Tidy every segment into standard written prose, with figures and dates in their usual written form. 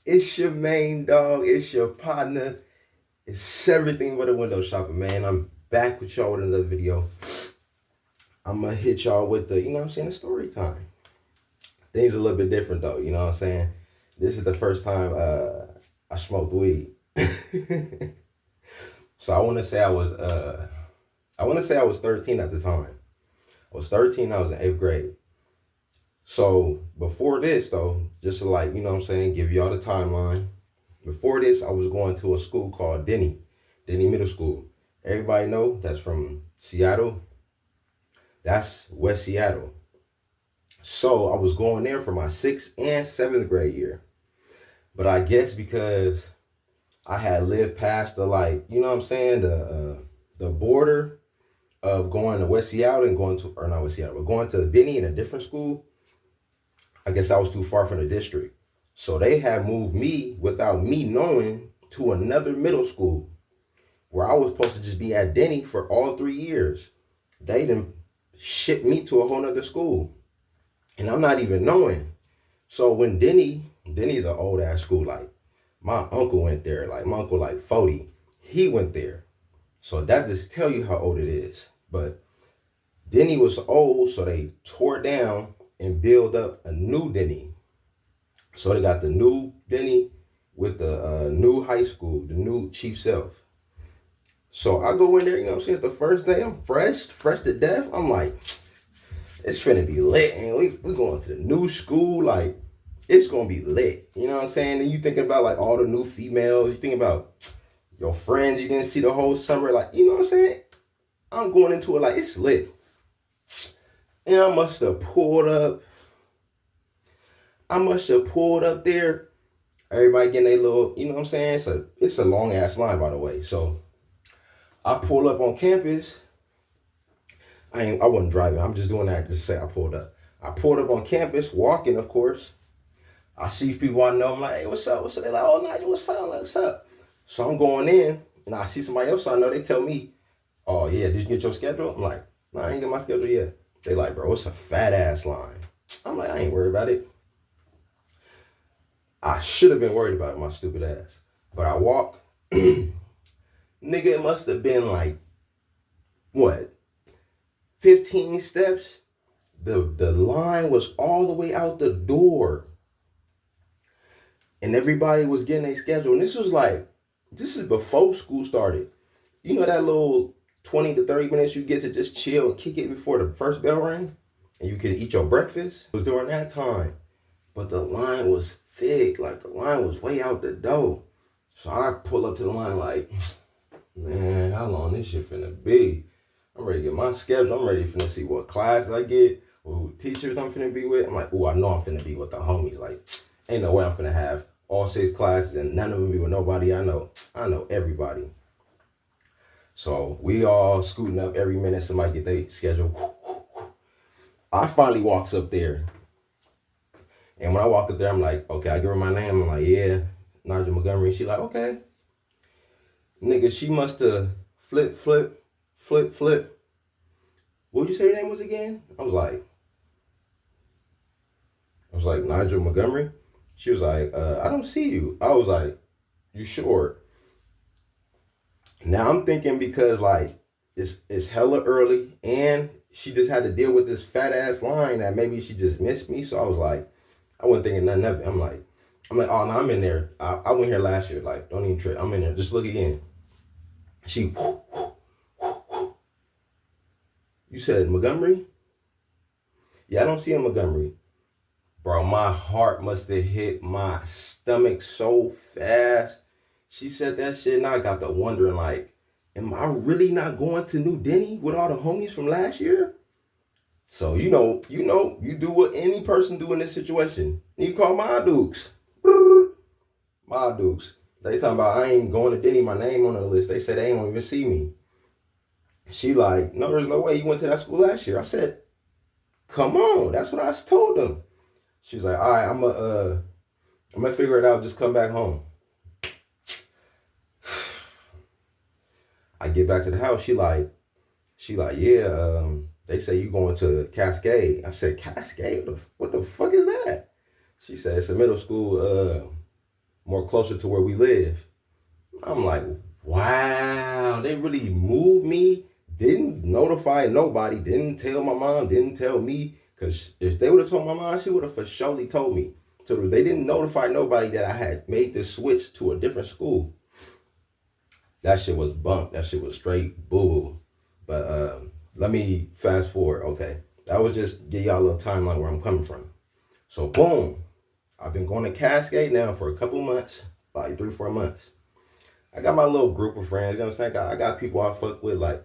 It's your main dog. It's your partner. It's everything but a window shopper, man. I'm back with y'all with another video. I'm gonna hit y'all with the, the story time. Things a little bit different though, you know what I'm saying? This is the first time I smoked weed. So I wanna say I was 13 at the time. I was 13, I was in 8th grade. So before this though, just to give y'all the timeline. Before this, I was going to a school called Denny Middle School. Everybody know that's from Seattle. That's West Seattle. So I was going there for my 6th and 7th grade year. But I guess because I had lived past the border of going to West Seattle and not West Seattle, but going to Denny in a different school, I guess I was too far from the district. So they had moved me without me knowing to another middle school where I was supposed to just be at Denny for all 3 years. They done shipped me to a whole nother school. And I'm not even knowing. So when Denny's an old ass school, like my uncle went there, like my uncle like 40, he went there. So that just tell you how old it is. But Denny was old, so they tore it down and built up a new Denny. So they got the new Denny with the new high school, the new Chief Self. So I go in there, it's the first day, I'm fresh to death. I'm like, it's finna be lit, and we going to the new school, like, it's gonna be lit, you know what I'm saying? And you thinking about, like, all the new females, you thinking about your friends you didn't see the whole summer, like, you know what I'm saying? I'm going into it like, it's lit. And I must have pulled up there. Everybody getting a little, you know what I'm saying? It's a long ass line, by the way. So I pull up on campus. I wasn't driving. I'm just doing that just to say I pulled up. I pulled up on campus, walking, of course. I see people I know. I'm like, hey, what's up? What's up? They're like, oh, Nigel, what's up? Like, what's up? So I'm going in, and I see somebody else I know. They tell me, oh, yeah, did you get your schedule? I'm like, no, I ain't get my schedule yet. They like, bro, it's a fat ass line. I'm like, I ain't worried about it. I should have been worried about my stupid ass. But I walk. Nigga, it must have been like, what, 15 steps? The line was all the way out the door. And everybody was getting a schedule. And this is before school started. You know that little 20 to 30 minutes you get to just chill and kick it before the first bell rang? And you could eat your breakfast? It was during that time. But the line was thick. Like, the line was way out the door. So I pull up to the line like, man, how long this shit finna be? I'm ready to get my schedule. I'm ready finna see what classes I get, who teachers I'm finna be with. I'm like, I know I'm finna be with the homies. Like, ain't no way I'm finna have all 6 classes and none of them be with nobody I know. I know everybody. So we all scooting up every minute somebody get their schedule. I finally walks up there. And when I walk up there, I'm like, okay, I give her my name. I'm like, yeah, Nigel Montgomery. She like, okay. Nigga, she must have flip. What would you say your name was again? I was like, Nigel Montgomery. She was like, I don't see you. I was like, you sure? Now I'm thinking because like it's hella early and she just had to deal with this fat ass line that maybe she just missed me. So I was like, I wasn't thinking nothing of it. I'm like, oh no, I'm in there. I went here last year. Like, don't even trip. I'm in there. Just look again. She, you said Montgomery? Yeah, I don't see a Montgomery. Bro, my heart must have hit my stomach so fast. She said that shit and I got to wondering like, am I really not going to New Denny with all the homies from last year? So you do what any person do in this situation. You call my dukes. My dukes. They talking about I ain't going to Denny, my name on the list. They said they ain't gonna even see me. She like, no, there's no way you went to that school last year. I said, come on, that's what I told them. She was like, all right, I'm gonna figure it out, just come back home. I get back to the house, she like, yeah, they say you going to Cascade. I said, Cascade? What the fuck is that? She said, it's a middle school more closer to where we live. I'm like, wow, they really moved me. Didn't notify nobody. Didn't tell my mom. Didn't tell me. Because if they would have told my mom, she would have for surely told me. So they didn't notify nobody that I had made this switch to a different school. That shit was bunk. That shit was straight boo-boo. But let me fast forward. Okay, that was just give y'all a little timeline where I'm coming from. So boom, I've been going to Cascade now for a couple months, like 3-4 months. I got my little group of friends, you know what I'm saying? I got people I fuck with. Like,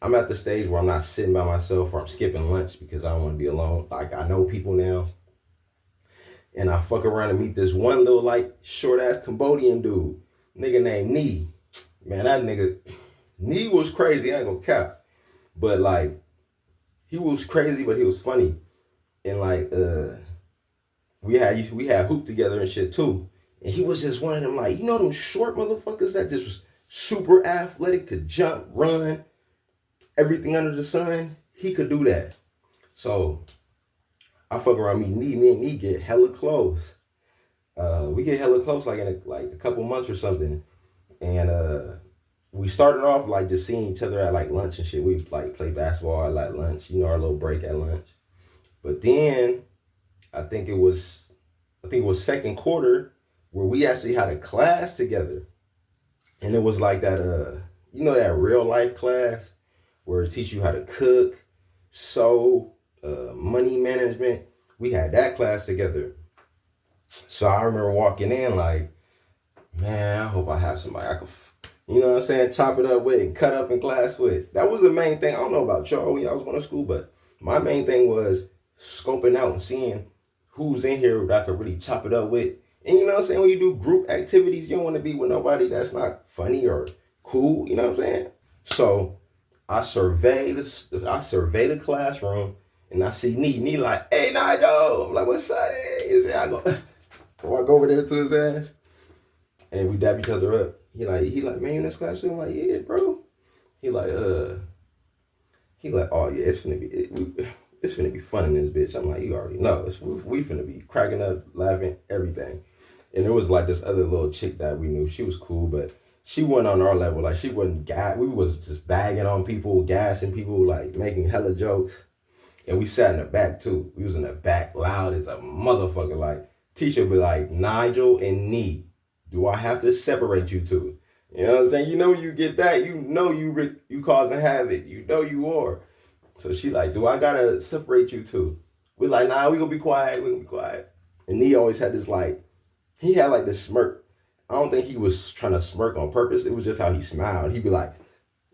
I'm at the stage where I'm not sitting by myself or I'm skipping lunch because I don't want to be alone. Like, I know people now. And I fuck around and meet this one little, like, short-ass Cambodian dude. Nigga named Nee. Man, that nigga, Nee was crazy. I ain't gonna cap. But, like, he was crazy, but he was funny. And, like, we had hoop together and shit, too. And he was just one of them, like, you know them short motherfuckers that just was super athletic, could jump, run, everything under the sun? He could do that. So I fuck around me and Nee get hella close. We get hella close like in a couple months or something. And we started off like just seeing each other at like lunch and shit. We like play basketball at like lunch, you know, our little break at lunch. But then I think it was second quarter where we actually had a class together. And it was like that, you know, that real life class where it teach you how to cook, sew, money management. We had that class together. So I remember walking in like, man, I hope I have somebody I can, you know what I'm saying, chop it up with and cut up in class with. That was the main thing. I don't know about y'all when y'all was going to school, but my main thing was scoping out and seeing who's in here that I could really chop it up with. And you know what I'm saying? When you do group activities, you don't want to be with nobody that's not funny or cool. You know what I'm saying? So I survey the classroom and I see Nee like, hey Nigel. I'm like, what's up? Hey. I walk over there to his ass and we dab each other up. He like, man, you in this classroom? I'm like, yeah, bro. He like, oh yeah, it's finna be fun in this bitch. I'm like, you already know. We finna be cracking up, laughing, everything. And there was like this other little chick that we knew. She was cool, but she wasn't on our level. Like she wasn't we was just bagging on people, gassing people, like making hella jokes. And we sat in the back too. We was in the back loud as a motherfucker. Like teacher would be like, Nigel and Nee, do I have to separate you two? You know what I'm saying? You know you get that, you know you causing havoc. You know you are. So she like, do I gotta separate you two? We like, nah, we gonna be quiet. And Nee always had this like, he had like this smirk. I don't think he was trying to smirk on purpose. It was just how he smiled. He'd be like,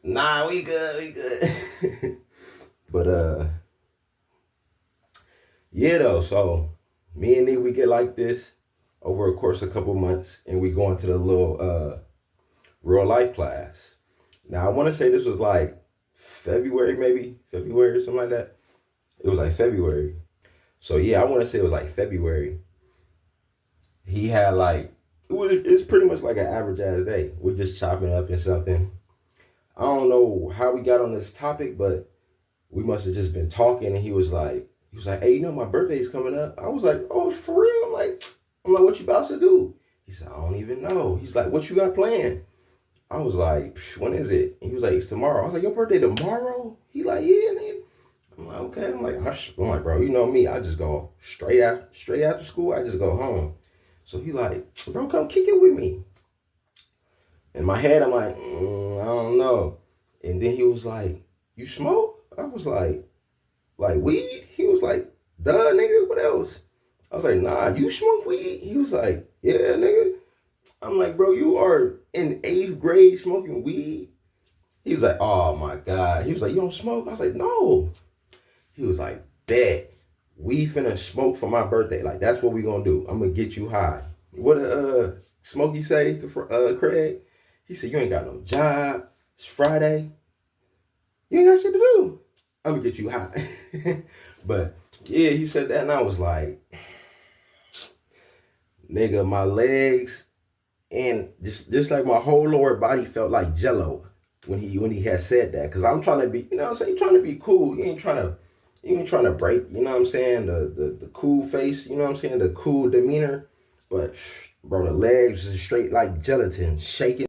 nah, we good. But yeah though, so me and Nee, we get like this over a course of a couple months and we go into the little real life class. Now I wanna say this was like February or something like that. It was like February. So yeah, I wanna say it was like February. He had like, it's pretty much like an average ass day. We're just chopping up and something. I don't know how we got on this topic, but we must have just been talking and he was like, hey, you know my birthday's coming up. I was like, oh, for real? I'm like, what you about to do? He said, I don't even know. He's like, what you got planned? I was like, when is it? And he was like, it's tomorrow. I was like, your birthday tomorrow? He like, yeah, nigga. I'm like, okay. I'm like, bro, you know me. I just go straight after school. I just go home. So he like, bro, come kick it with me. In my head, I'm like, I don't know. And then he was like, you smoke? I was like weed? He was like, duh, nigga, what else? I was like, nah, you smoke weed? He was like, yeah, nigga. I'm like, bro, you are in 8th grade smoking weed? He was like, oh my God. He was like, you don't smoke? I was like, no. He was like, bet. We finna smoke for my birthday. Like, that's what we gonna do. I'm gonna get you high. What Smokey say to Craig? He said, you ain't got no job. It's Friday. You ain't got shit to do. I'm gonna get you high. But yeah, he said that and I was like, nigga, my legs and just like my whole lower body felt like jello when he had said that. Cause I'm trying to be, you know what I'm saying? You're trying to be cool. You ain't trying to break, you know what I'm saying? The cool face, you know what I'm saying? The cool demeanor. But Bro, the legs was straight like gelatin, shaking.